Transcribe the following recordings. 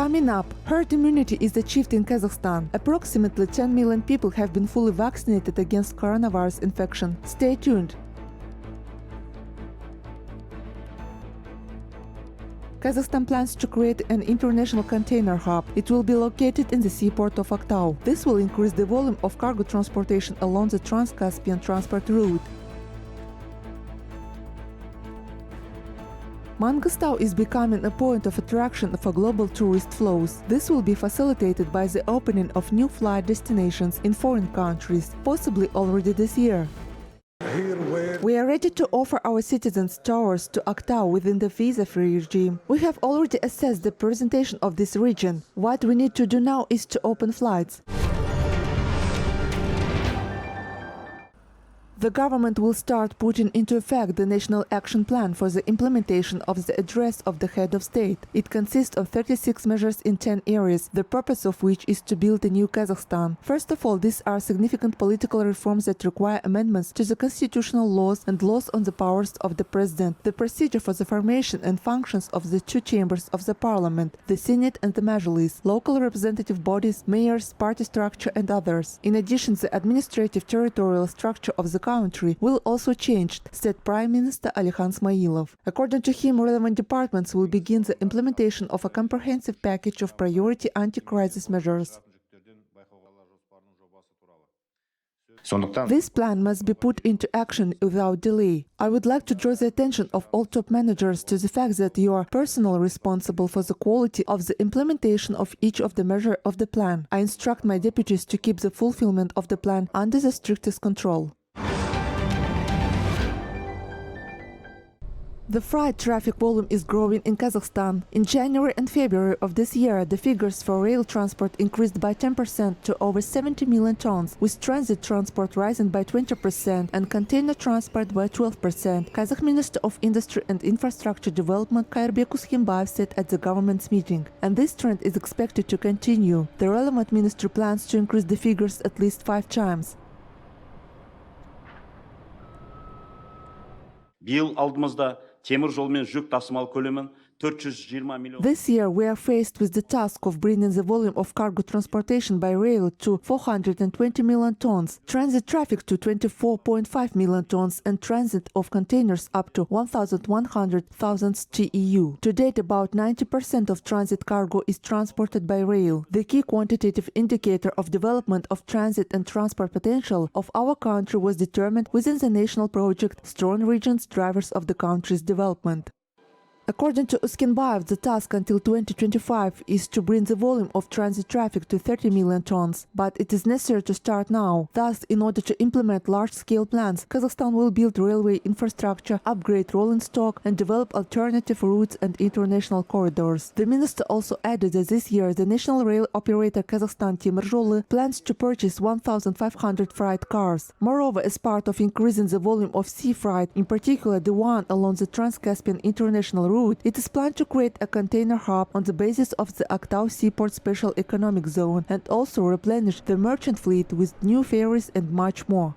Coming up, herd immunity is achieved in Kazakhstan. Approximately 10 million people have been fully vaccinated against coronavirus infection. Stay tuned. Kazakhstan plans to create an international container hub. It will be located in the seaport of Aktau. This will increase the volume of cargo transportation along the Trans-Caspian transport route. Mangistau is becoming a point of attraction for global tourist flows. This will be facilitated by the opening of new flight destinations in foreign countries, possibly already this year. We are ready to offer our citizens tours to Aktau within the visa-free regime. We have already assessed the presentation of this region. What we need to do now is to open flights. The government will start putting into effect the National Action Plan for the implementation of the Address of the Head of State. It consists of 36 measures in 10 areas, the purpose of which is to build a new Kazakhstan. First of all, these are significant political reforms that require amendments to the constitutional laws and laws on the powers of the President, the procedure for the formation and functions of the two chambers of the Parliament, the Senate and the Majlis, local representative bodies, mayors, party structure and others. In addition, the administrative territorial structure of the country will also change, said Prime Minister Alixan Smaiilov. According to him, relevant departments will begin the implementation of a comprehensive package of priority anti-crisis measures. This plan must be put into action without delay. I would like to draw the attention of all top managers to the fact that you are personally responsible for the quality of the implementation of each of the measures of the plan. I instruct my deputies to keep the fulfillment of the plan under the strictest control. The freight traffic volume is growing in Kazakhstan. In January and February of this year, the figures for rail transport increased by 10% to over 70 million tons, with transit transport rising by 20% and container transport by 12%. Kazakh Minister of Industry and Infrastructure Development Kairbek Uskimbaev said at the government's meeting. And this trend is expected to continue. The relevant ministry plans to increase the figures at least 5 times. Биыл алдымызда темір жолмен жүк тасымал көлемін 420 million. This year, we are faced with the task of bringing the volume of cargo transportation by rail to 420 million tons, transit traffic to 24.5 million tons, and transit of containers up to 1,100,000 TEU. To date, about 90% of transit cargo is transported by rail. The key quantitative indicator of development of transit and transport potential of our country was determined within the national project Strong Regions Drivers of the Country's Development. According to Uskimbaev, the task until 2025 is to bring the volume of transit traffic to 30 million tons, but it is necessary to start now. Thus, in order to implement large-scale plans, Kazakhstan will build railway infrastructure, upgrade rolling stock, and develop alternative routes and international corridors. The minister also added that this year, the national rail operator Kazakhstan Temir plans to purchase 1,500 freight cars. Moreover, as part of increasing the volume of sea freight, in particular the one along the Trans-Caspian international route, it is planned to create a container hub on the basis of the Aktau Seaport Special Economic Zone and also replenish the merchant fleet with new ferries and much more.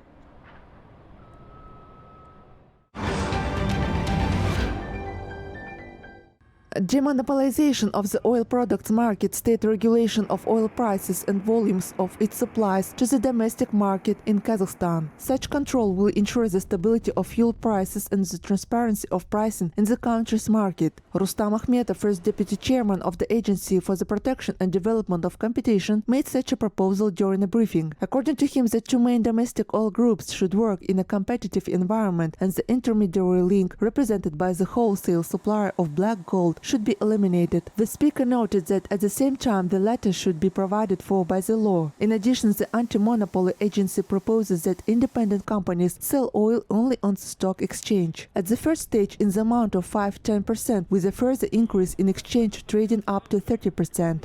Demonopolization of the oil products market, state regulation of oil prices and volumes of its supplies to the domestic market in Kazakhstan. Such control will ensure the stability of fuel prices and the transparency of pricing in the country's market. Rustam Akhmetov, first deputy chairman of the Agency for the Protection and Development of Competition, made such a proposal during a briefing. According to him, the two main domestic oil groups should work in a competitive environment and the intermediary link represented by the wholesale supplier of black gold should be eliminated. The speaker noted that at the same time the latter should be provided for by the law. In addition, the anti-monopoly agency proposes that independent companies sell oil only on the stock exchange. At the first stage in the amount of 5–10%, with a further increase in exchange trading up to 30%.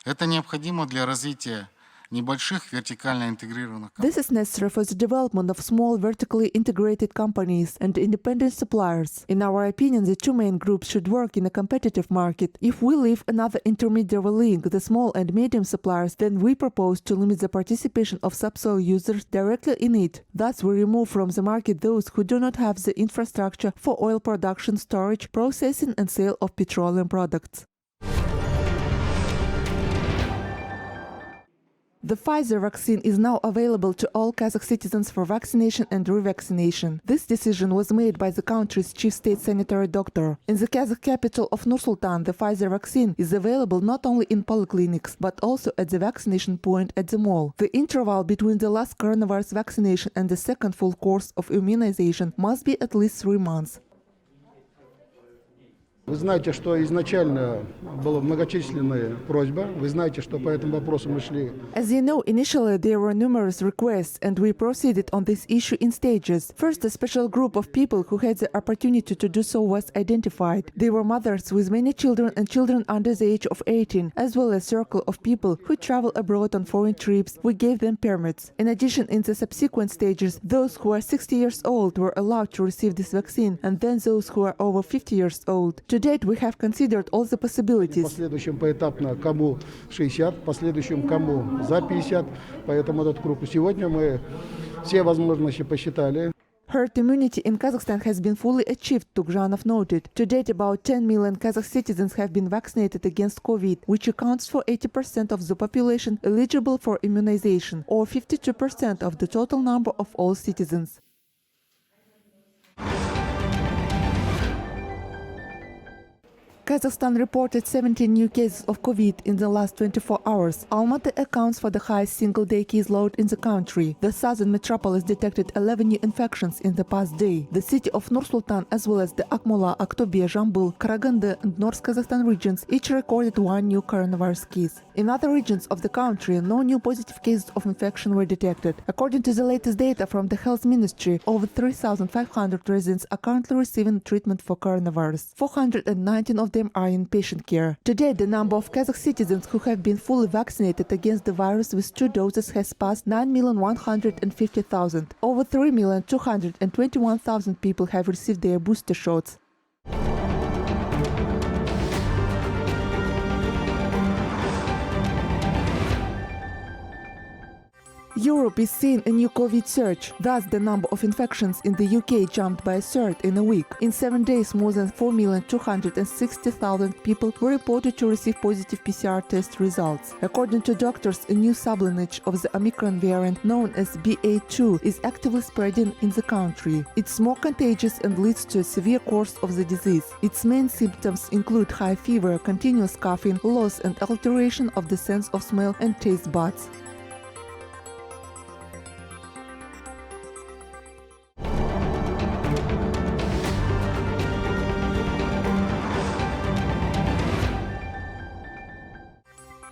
Это необходимо для развития небольших вертикально интегрированных компаний. This is necessary for the development of small vertically integrated companies and independent suppliers. In our opinion, the two main groups should work in a competitive market. If we leave another intermediary link, the small and medium suppliers, then we propose to limit the participation of subsoil users directly in it. Thus, we remove from the market those who do not have the infrastructure for oil production, storage, processing and sale of petroleum products. The Pfizer vaccine is now available to all Kazakh citizens for vaccination and revaccination. This decision was made by the country's chief state sanitary doctor. In the Kazakh capital of Nur-Sultan, the Pfizer vaccine is available not only in polyclinics, but also at the vaccination point at the mall. The interval between the last coronavirus vaccination and the second full course of immunization must be at least 3 months. Вы знаете, что изначально была многочисленная просьба. Вы знаете, что по этому вопросу мы шли. As you know, initially there were numerous requests and we proceeded on this issue in stages. First, a special group of people who had the opportunity to do so was identified. They were mothers with many children and children under the age of 18, as well as a circle of people who travel abroad on foreign trips. We gave them permits. In addition, in the subsequent stages, those who are 60 years old were allowed to receive this vaccine, and then those who are over 50 years old. To date, we have considered all the possibilities. Последующим поэтапно кому 60, последующим кому за 50. Поэтому этот круг. Сегодня мы все возможности посчитали. Herd immunity in Kazakhstan has been fully achieved, Tukjanov noted. To date, about 10 million Kazakh citizens have been vaccinated against COVID, which accounts for 80% of the population eligible for immunization, or 52% of the total number of all citizens. Kazakhstan reported 17 new cases of COVID in the last 24 hours. Almaty accounts for the highest single-day case load in the country. The southern metropolis detected 11 new infections in the past day. The city of Nur-Sultan, as well as the Akmola, Aktobe, Jambul, Karaganda and North Kazakhstan regions each recorded 1 new coronavirus case. In other regions of the country, no new positive cases of infection were detected. According to the latest data from the Health Ministry, over 3,500 residents are currently receiving treatment for coronavirus. 419 of them are in patient care. Today, the number of Kazakh citizens who have been fully vaccinated against the virus with 2 doses has passed 9,150,000. Over 3,221,000 people have received their booster shots. Europe is seeing a new COVID surge. Thus, the number of infections in the UK jumped by a third in a week. In 7 days, more than 4,260,000 people were reported to receive positive PCR test results. According to doctors, a new sublineage of the Omicron variant known as BA2 is actively spreading in the country. It's more contagious and leads to a severe course of the disease. Its main symptoms include high fever, continuous coughing, loss and alteration of the sense of smell and taste buds.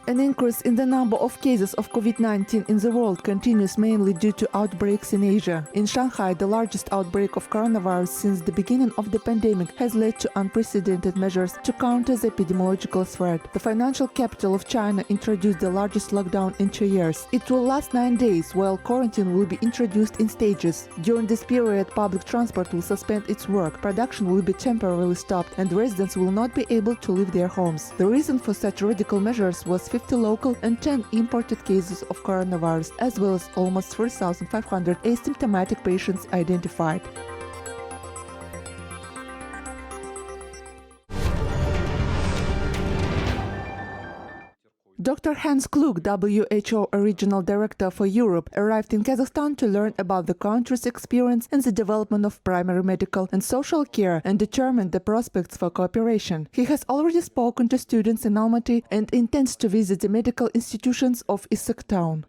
An increase in the number of cases of COVID-19 in the world continues mainly due to outbreaks in Asia. In Shanghai, the largest outbreak of coronavirus since the beginning of the pandemic has led to unprecedented measures to counter the epidemiological threat. The financial capital of China introduced the largest lockdown in 2 years. It will last 9 days, while quarantine will be introduced in stages. During this period, public transport will suspend its work, production will be temporarily stopped, and residents will not be able to leave their homes. The reason for such radical measures was 50 local and 10 imported cases of coronavirus, as well as almost 3,500 asymptomatic patients identified. Dr. Hans Klug, WHO Regional Director for Europe, arrived in Kazakhstan to learn about the country's experience in the development of primary medical and social care and determine the prospects for cooperation. He has already spoken to students in Almaty and intends to visit the medical institutions of Qazaq town.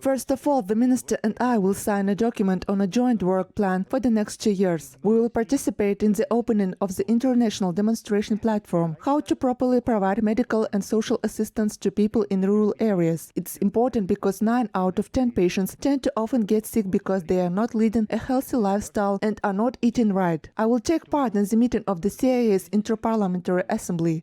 First of all, the minister and I will sign a document on a joint work plan for the next 2 years. We will participate in the opening of the international demonstration platform, how to properly provide medical and social assistance to people in rural areas. It's important because 9 out of 10 patients tend to often get sick because they are not leading a healthy lifestyle and are not eating right. I will take part in the meeting of the CIA's Interparliamentary Assembly.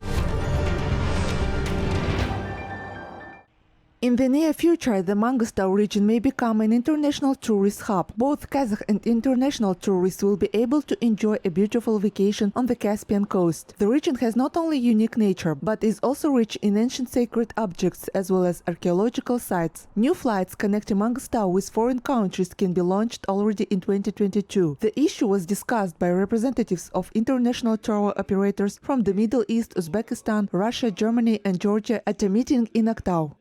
In the near future, the Mangistau region may become an international tourist hub. Both Kazakh and international tourists will be able to enjoy a beautiful vacation on the Caspian coast. The region has not only unique nature, but is also rich in ancient sacred objects as well as archaeological sites. New flights connecting Mangistau with foreign countries can be launched already in 2022. The issue was discussed by representatives of international tour operators from the Middle East, Uzbekistan, Russia, Germany and Georgia at a meeting in Aktau.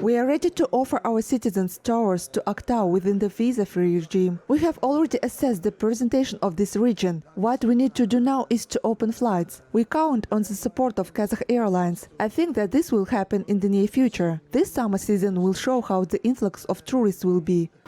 We are ready to offer our citizens tours to Aktau within the visa-free regime. We have already assessed the presentation of this region. What we need to do now is to open flights. We count on the support of Kazakh Airlines. I think that this will happen in the near future. This summer season will show how the influx of tourists will be.